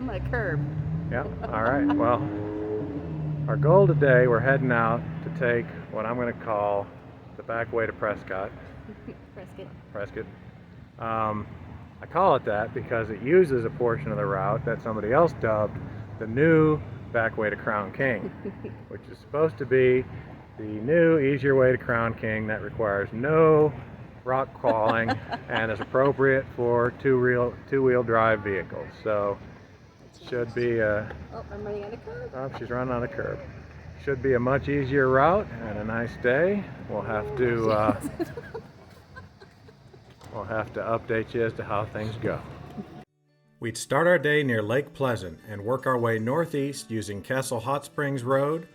I'm on a curb. Yeah, all right. Well, our goal today, we're heading out to take what I'm going to call the Backway to Prescott. Prescott. I call it that because it uses a portion of the route that somebody else dubbed the new Backway to Crown King, which is supposed to be the new, easier way to Crown King that requires no rock crawling and is appropriate for two-wheel drive vehicles. So should be a... Oh, I'm running on a curb. Oh, she's running on a curb. Should be a much easier route and a nice day. We'll have to update you as to how things go. We'd start our day near Lake Pleasant and work our way northeast using Castle Hot Springs Road,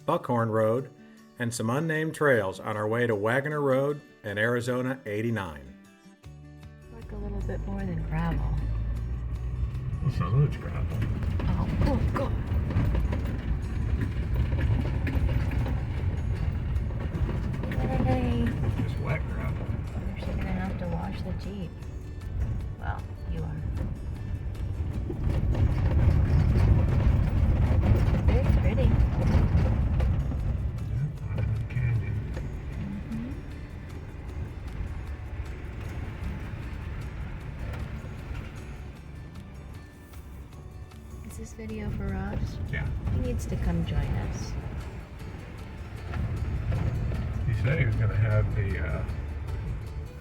Buckhorn Road, and some unnamed trails on our way to Wagoner Road and Arizona 89. Like a little bit more than gravel. Well, some of it's gravel. Oh, God. Yay. It's wet gravel. I'm actually going to have to wash the Jeep. Well, you are. It's very pretty. Is this video for Ross? Yeah. He needs to come join us. He said he was going to have the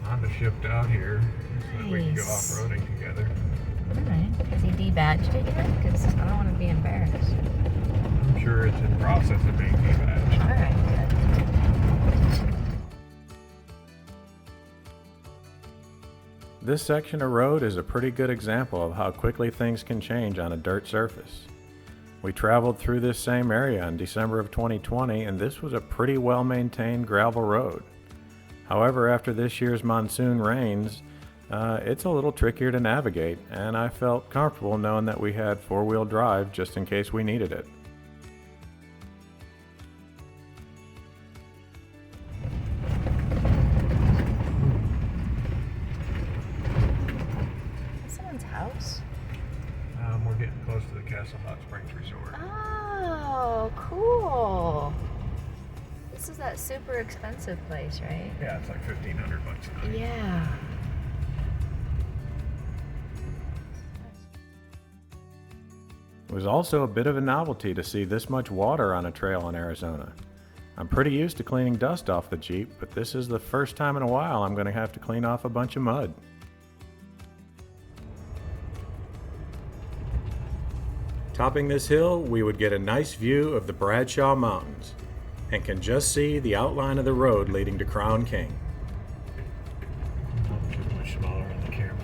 Honda shipped out here so that we can go off-roading together. Alright. Has he debadged it yet? Because I don't want to be embarrassed. I'm sure it's in process of being debadged. Alright, good. This section of road is a pretty good example of how quickly things can change on a dirt surface. We traveled through this same area in December of 2020 and this was a pretty well maintained gravel road. However, after this year's monsoon rains, it's a little trickier to navigate and I felt comfortable knowing that we had four-wheel drive just in case we needed it. House? We're getting close to the Castle Hot Springs Resort. Oh, cool. This is that super expensive place, right? Yeah, it's like $1,500 a night. Yeah. It was also a bit of a novelty to see this much water on a trail in Arizona. I'm pretty used to cleaning dust off the Jeep, but this is the first time in a while I'm going to have to clean off a bunch of mud. Topping this hill, we would get a nice view of the Bradshaw Mountains and can just see the outline of the road leading to Crown King. Much smaller on the camera.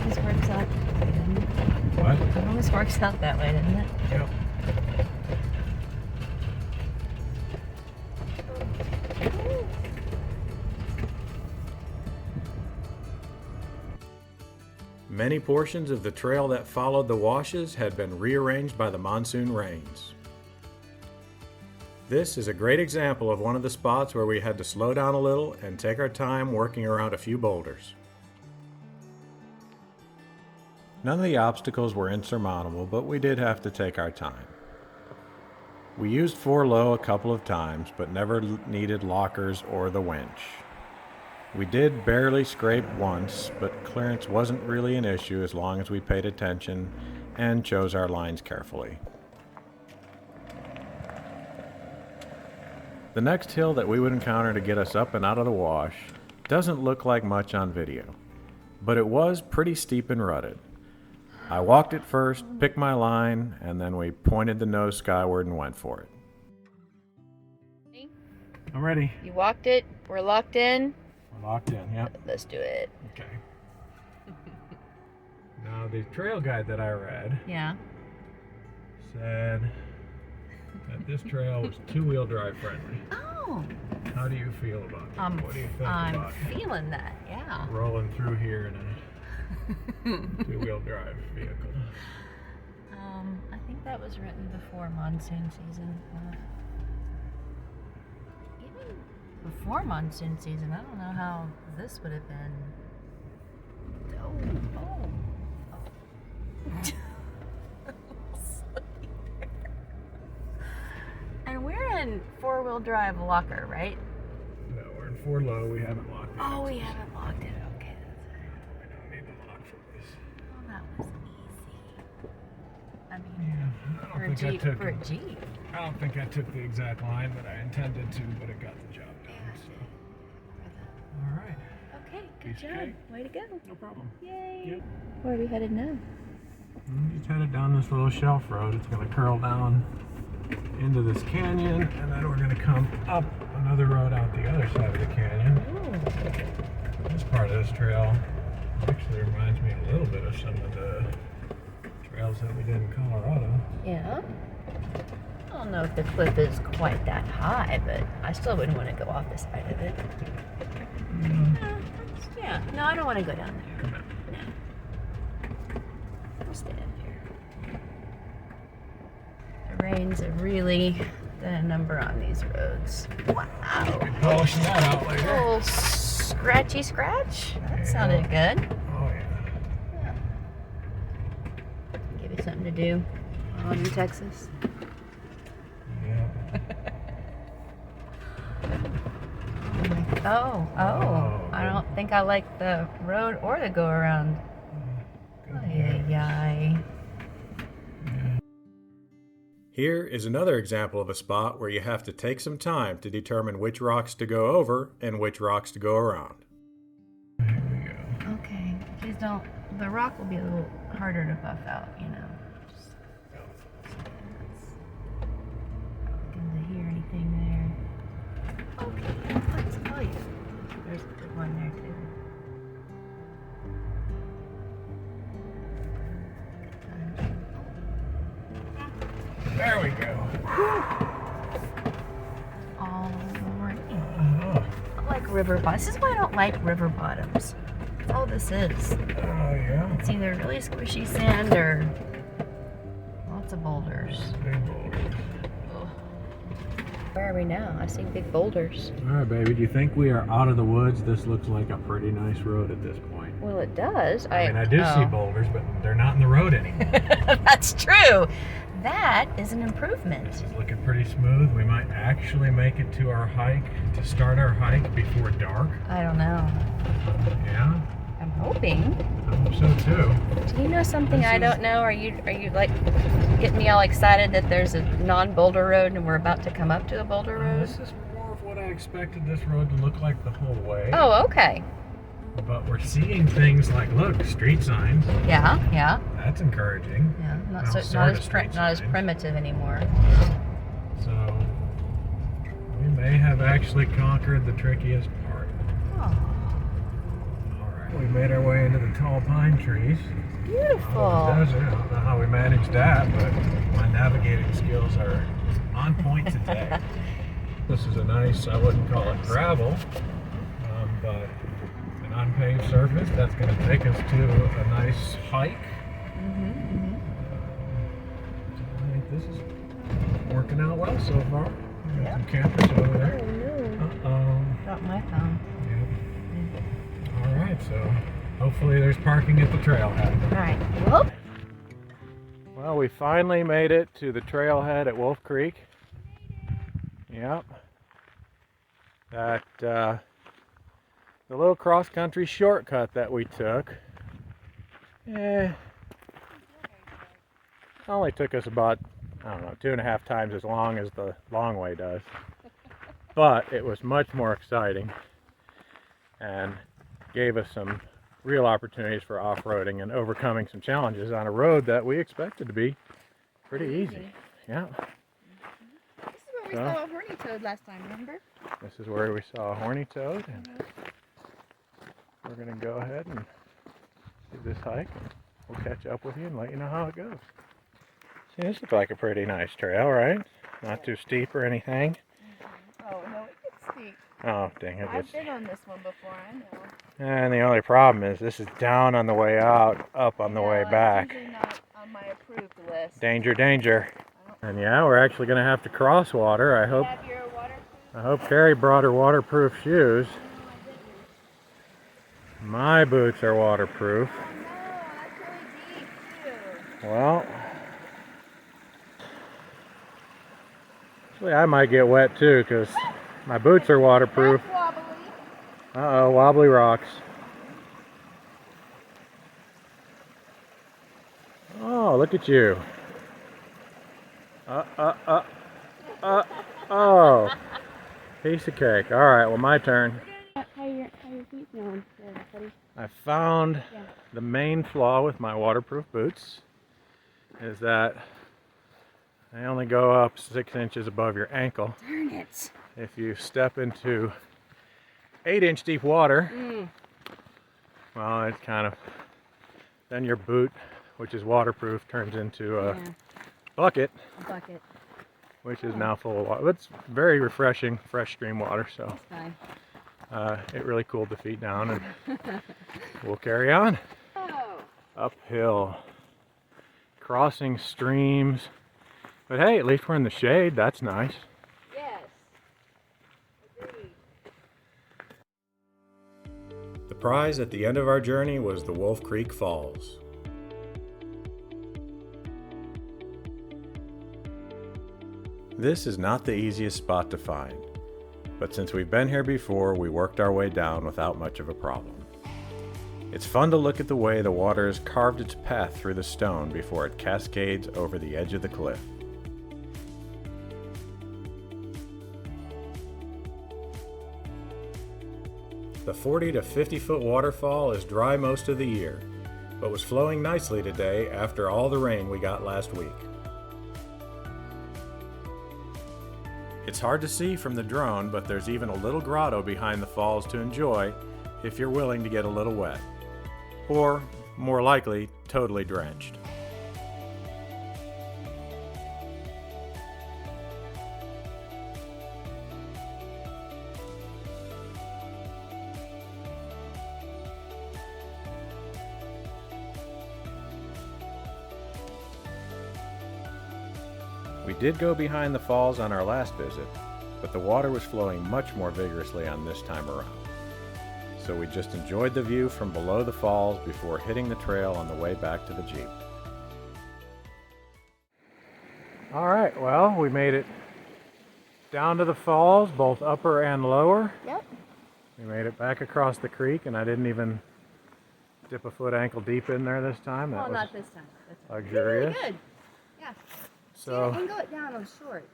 This works out that way, doesn't it? What? It always works out that way, doesn't it? Yep. Many portions of the trail that followed the washes had been rearranged by the monsoon rains. This is a great example of one of the spots where we had to slow down a little and take our time working around a few boulders. None of the obstacles were insurmountable, but we did have to take our time. We used 4-low a couple of times, but never needed lockers or the winch. We did barely scrape once, but clearance wasn't really an issue as long as we paid attention and chose our lines carefully. The next hill that we would encounter to get us up and out of the wash doesn't look like much on video, but it was pretty steep and rutted. I walked it first, picked my line, and then we pointed the nose skyward and went for it. I'm ready. You walked it. We're locked in. We're locked in, yep. Let's do it. Okay. Now the trail guide that I read said that this trail was two-wheel drive friendly. Oh. How do you feel about it? What do you think about it? I'm feeling that, yeah. Rolling through here in a two-wheel drive vehicle. I think that was written before monsoon season. Even before monsoon season, I don't know how this would have been. Oh, And we're in four-wheel drive locker, right? No, we're in 4 low. We haven't locked it. Oh, we haven't locked it. Okay, We don't need to lock for this. well, that was easy. I mean, Yeah, I for a don't think Jeep. I took. For a Jeep. I don't think I took the exact line that I intended to, but it got the job done. So. All right. Okay, good Piece of job. cake. Way to go. No problem. Yay. Yep. Where are we headed now? Just headed down this little shelf road. It's going to curl down into this canyon, and then we're going to come up another road out the other side of the canyon. Ooh. This part of this trail actually reminds me a little bit of some of the trails that we did in Colorado. Yeah. I don't know if the cliff is quite that high, but I still wouldn't want to go off the side of it. Yeah. No, I don't want to go down there. Come on. We'll stay up here. The rains have really done a number on these roads. Wow. Be polishing that out A later. little scratchy scratch. That Yeah. sounded good. Oh yeah. Yeah. Give you something to do while I'm in Texas. Yeah. Oh, I don't think I like the road or the go around. Ay. Here is another example of a spot where you have to take some time to determine which rocks to go over and which rocks to go around. Here we go. Okay, please don't. The rock will be a little harder to buff out, you know. Just looking to hear anything there. Okay, let's tell you. There's a good one there too. There we go. Alright. Oh, I like river bottoms. This is why I don't like river bottoms. That's all this is. yeah. It's either really squishy sand or lots of boulders. Big boulders. Ugh. Where are we now? I see big boulders. All right, baby. Do you think we are out of the woods? This looks like a pretty nice road at this point. Well, it does. I mean, I do see boulders, but they're not in the road anymore. That's true. That is an improvement. This is looking pretty smooth. We might actually make it to our hike, to start our hike before dark. I don't know. Yeah? I'm hoping. I hope so too. Do you know something I don't know? Are you like getting me all excited that there's a non-boulder road and we're about to come up to a boulder road? This is more of what I expected this road to look like the whole way. Oh, okay. But we're seeing things like, look, street signs. Yeah. That's encouraging. Yeah, not Well, as street signs. primitive anymore. So we may have actually conquered the trickiest part. Oh, All right. We made our way into the tall pine trees. beautiful. Oh, the desert. I don't know how we managed that, but my navigating skills are on point today. This is a nice, I wouldn't call it gravel, but an unpaved surface. That's going to take us to a nice hike. I think this is working out well so far. We got some campers over there. Oh no. Got my thumb. Yep. All right, so hopefully there's parking at the trailhead. All right. Well, we finally made it to the trailhead at Wolf Creek. Yep. That the little cross-country shortcut that we took, only took us about, I don't know, 2.5 times as long as the long way does. But it was much more exciting and gave us some real opportunities for off-roading and overcoming some challenges on a road that we expected to be pretty easy. Yeah. This is where we saw a horny toad last time, remember? This is where we saw a horny toad, and we're going to go ahead and do this hike, and we'll catch up with you and let you know how it goes. See, this looks like a pretty nice trail, right? Not too steep or anything. Oh, no, it gets steep. Oh, dang it. I've been on this one before, I know. And the only problem is this is down on the way out, up on the way back. It's usually not on my approved list. Danger, danger. And yeah, we're actually going to have to cross water. I hope Carrie brought her waterproof shoes. My boots are waterproof. Well, actually I might get wet too because my boots are waterproof. That's wobbly. Uh-oh, wobbly rocks. Oh, look at you. Oh. Piece of cake. All right, well, my turn. How your feet feeling there, buddy? I found Yeah. the main flaw with my waterproof boots is that they only go up 6 inches above your ankle. Darn it. If you step into 8-inch deep water, well, it's kind of, then your boot, which is waterproof, turns into a bucket, which is now full of water. It's very refreshing, fresh stream water, so it really cooled the feet down, and we'll carry on. Oh. Uphill, crossing streams, but hey, at least we're in the shade. That's nice. Yes. Agreed. The prize at the end of our journey was the Wolf Creek Falls. This is not the easiest spot to find, but since we've been here before, we worked our way down without much of a problem. It's fun to look at the way the water has carved its path through the stone before it cascades over the edge of the cliff. The 40 to 50 foot waterfall is dry most of the year, but was flowing nicely today after all the rain we got last week. It's hard to see from the drone, but there's even a little grotto behind the falls to enjoy if you're willing to get a little wet. Or, more likely, totally drenched. We did go behind the falls on our last visit, but the water was flowing much more vigorously on this time around. So we just enjoyed the view from below the falls before hitting the trail on the way back to the Jeep. All right, well, we made it down to the falls, both upper and lower. Yep. We made it back across the creek, and I didn't even dip a foot ankle deep in there this time. That Well, was not this time. luxurious. Really good. Yeah. So, See, angle it down. I'm short.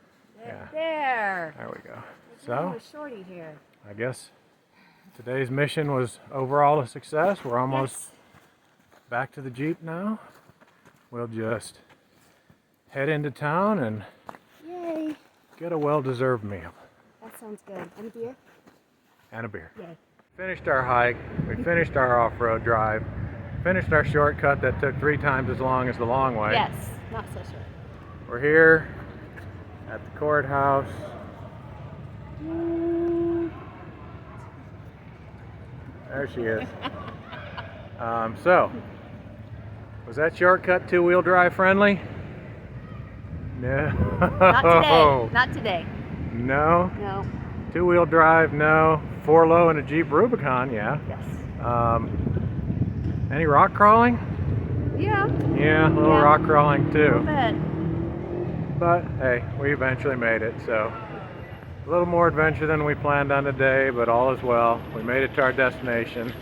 Yeah. There. there we go. I'm So, a shorty here. I guess today's mission was overall a success. We're almost back to the Jeep now. We'll just head into town and Yay. get a well-deserved meal. That sounds good. And a beer? And a beer. Yay. Finished our hike. We finished our off-road drive. Finished our shortcut that took 3 times as long as the long way. Yes. Not so short. We're here at the courthouse. There she is. So, was that shortcut 2-wheel drive friendly? No. Not today. Not today. No. No. 2-wheel drive, no. 4-low in a Jeep Rubicon, yeah. Yes. Any rock crawling? Yeah. Yeah, a little rock crawling A too. little bit. But hey, we eventually made it, so a little more adventure than we planned on today, but all is well. We made it to our destination.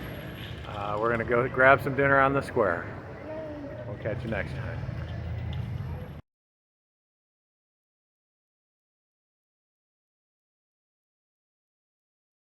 We're gonna go grab some dinner on the square. We'll catch you next time.